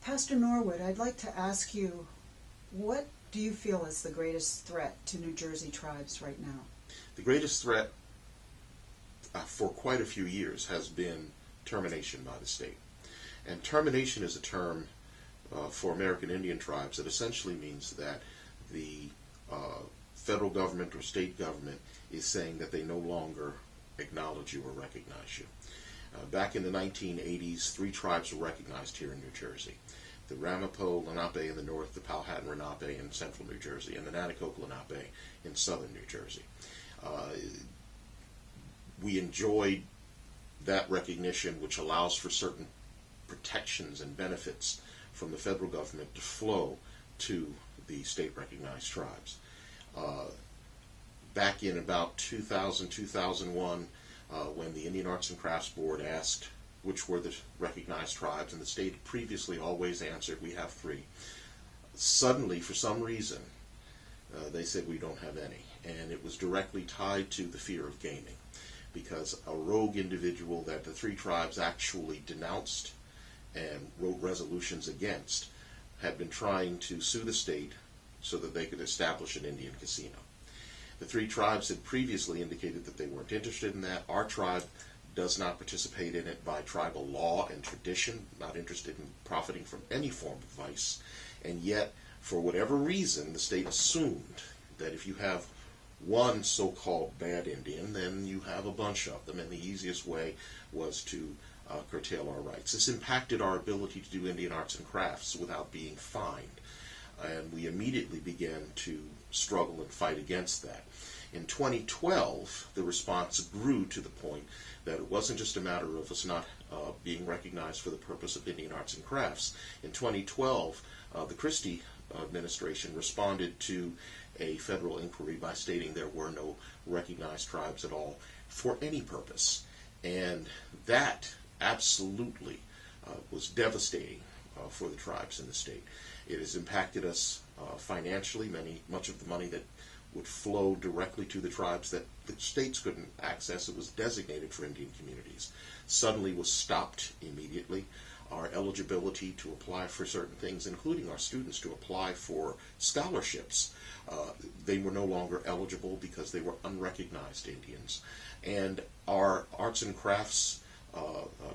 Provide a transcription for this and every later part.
Pastor Norwood, I'd like to ask you, what do you feel is the greatest threat to New Jersey tribes right now? The greatest threat for quite a few years has been termination by the state. And termination is a term for American Indian tribes that essentially means that the federal government or state government is saying that they no longer acknowledge you or recognize you. Back in the 1980s, 3 tribes were recognized here in New Jersey. The Ramapo Lenape in the north, the Powhatan Lenape in central New Jersey, and the Nanticoke Lenape in southern New Jersey. We enjoyed that recognition, which allows for certain protections and benefits from the federal government to flow to the state-recognized tribes. Back in about 2000, 2001, when the Indian Arts and Crafts Board asked which were the recognized tribes, and the state had previously always answered, we have 3. Suddenly, for some reason, they said we don't have any. And it was directly tied to the fear of gaming, because a rogue individual that the 3 tribes actually denounced and wrote resolutions against had been trying to sue the state so that they could establish an Indian casino. The 3 tribes had previously indicated that they weren't interested in that. Our tribe does not participate in it by tribal law and tradition, not interested in profiting from any form of vice. And yet, for whatever reason, the state assumed that if you have one so-called bad Indian, then you have a bunch of them, and the easiest way was to curtail our rights. This impacted our ability to do Indian arts and crafts without being fined, and we immediately began to struggle and fight against that. In 2012, the response grew to the point that it wasn't just a matter of us not being recognized for the purpose of Indian arts and crafts. In 2012, the Christie administration responded to a federal inquiry by stating there were no recognized tribes at all for any purpose. And that absolutely was devastating for the tribes in the state. It has impacted us financially. Much of the money that would flow directly to the tribes that the states couldn't access, it was designated for Indian communities, suddenly was stopped immediately. Our eligibility to apply for certain things, including our students to apply for scholarships, they were no longer eligible because they were unrecognized Indians. And our arts and crafts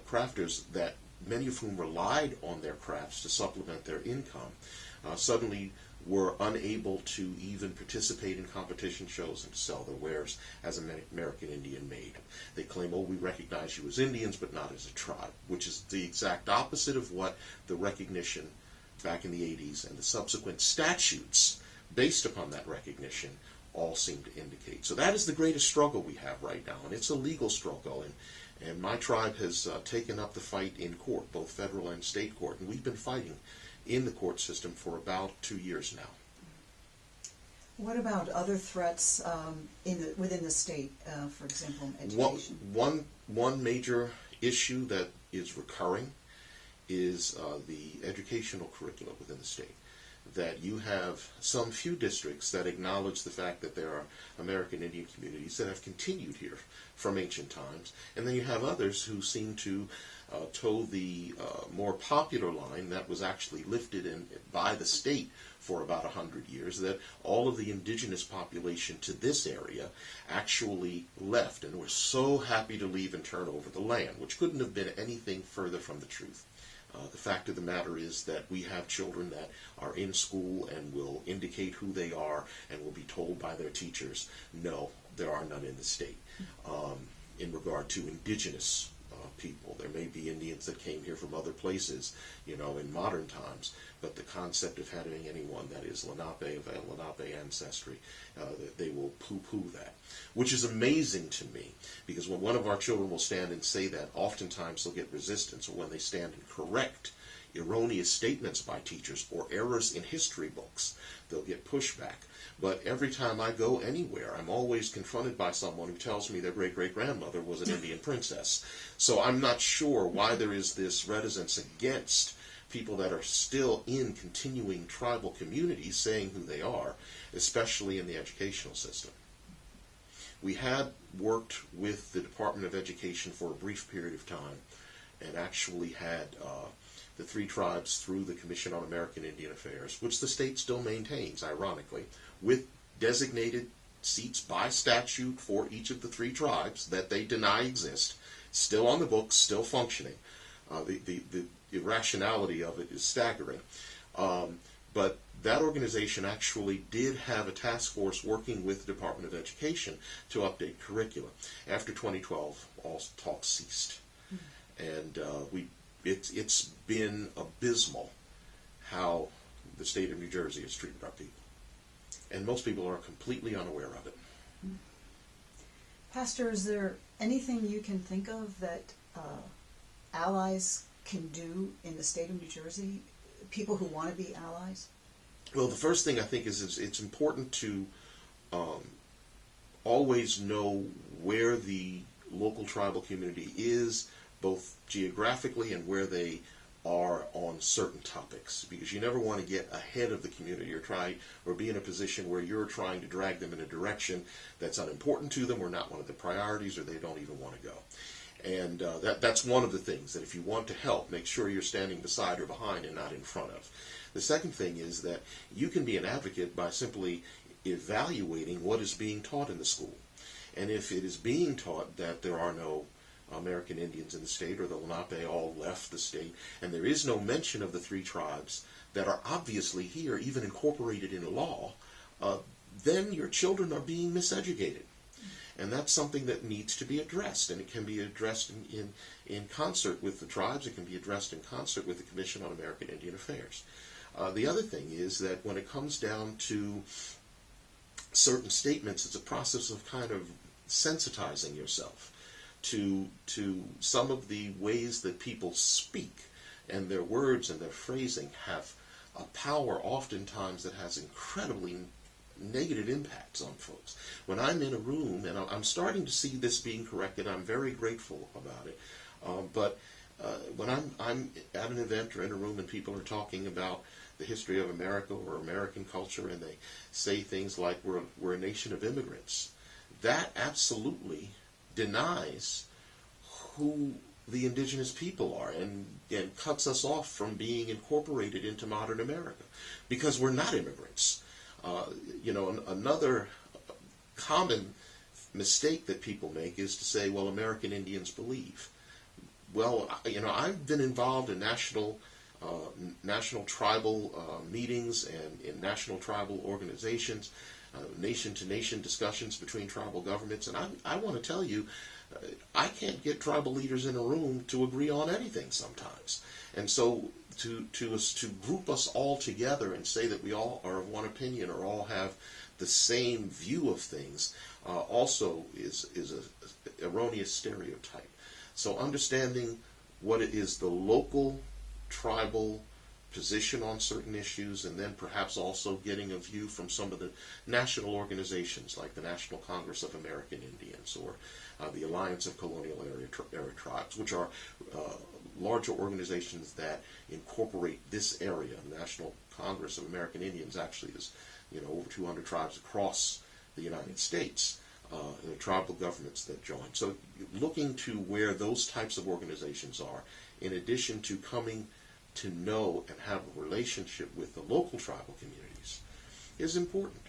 crafters, that many of whom relied on their crafts to supplement their income, suddenly were unable to even participate in competition shows and sell their wares as American Indian made. They claim, oh, we recognize you as Indians, but not as a tribe, which is the exact opposite of what the recognition back in the 80s and the subsequent statutes based upon that recognition all seem to indicate. So that is the greatest struggle we have right now, and it's a legal struggle, and my tribe has taken up the fight in court, both federal and state court, and we've been fighting in the court system for about 2 years now. What about other threats within the state, for example, education? One major issue that is recurring is the educational curriculum within the state. That you have some few districts that acknowledge the fact that there are American Indian communities that have continued here from ancient times, and then you have others who seem to toe the more popular line that was actually lifted by the state for about 100 years, that all of the indigenous population to this area actually left and were so happy to leave and turn over the land, which couldn't have been anything further from the truth. The fact of the matter is that we have children that are in school and will indicate who they are and will be told by their teachers, no, there are none in the state. In regard to indigenous people, there may be Indians that came here from other places, in modern times, but the concept of having anyone that is Lenape, of a Lenape ancestry, they will poo-poo that, which is amazing to me, because when one of our children will stand and say that, oftentimes they'll get resistance, or when they stand and correct erroneous statements by teachers or errors in history books, they'll get pushback. But every time I go anywhere, I'm always confronted by someone who tells me their great-great-grandmother was an Indian princess. So I'm not sure why there is this reticence against people that are still in continuing tribal communities saying who they are, especially in the educational system. We had worked with the Department of Education for a brief period of time and actually had the three tribes through the Commission on American Indian Affairs, which the state still maintains, ironically, with designated seats by statute for each of the three tribes that they deny exist, still on the books, still functioning. The irrationality of it is staggering. But that organization actually did have a task force working with the Department of Education to update curricula. After 2012, all talk ceased. And it's been abysmal how the state of New Jersey has treated our people. And most people are completely unaware of it. Pastor, is there anything you can think of that allies can do in the state of New Jersey, people who want to be allies? Well, the first thing I think is it's important to always know where the local tribal community is, both geographically and where they are on certain topics, because you never want to get ahead of the community or be in a position where you're trying to drag them in a direction that's unimportant to them or not one of the priorities, or they don't even want to go. And that's one of the things that if you want to help, make sure you're standing beside or behind and not in front of. The second thing is that you can be an advocate by simply evaluating what is being taught in the school. And if it is being taught that there are no American Indians in the state, or the Lenape all left the state, and there is no mention of the three tribes that are obviously here, even incorporated in law, then your children are being miseducated. And that's something that needs to be addressed, and it can be addressed in concert with the tribes. It can be addressed in concert with the Commission on American Indian Affairs. The other thing is that when it comes down to certain statements, it's a process of kind of sensitizing yourself to some of the ways that people speak, and their words and their phrasing have a power oftentimes that has incredibly negative impacts on folks. When I'm in a room, and I'm starting to see this being corrected, I'm very grateful about it, but when I'm at an event or in a room and people are talking about the history of America or American culture, and they say things like we're a nation of immigrants, that absolutely denies who the indigenous people are and cuts us off from being incorporated into modern America, because we're not immigrants. Another common mistake that people make is to say, well, American Indians believe. Well, I've been involved in national tribal meetings and in national tribal organizations, nation-to-nation discussions between tribal governments, and I want to tell you, I can't get tribal leaders in a room to agree on anything sometimes. And so to group us all together and say that we all are of one opinion or all have the same view of things also is a erroneous stereotype. So understanding what it is the local tribal position on certain issues, and then perhaps also getting a view from some of the national organizations like the National Congress of American Indians or the Alliance of Colonial Area Tribes, which are larger organizations that incorporate this area. The National Congress of American Indians actually is, over 200 tribes across the United States, and the tribal governments that join. So looking to where those types of organizations are, in addition to coming to know and have a relationship with the local tribal communities, is important.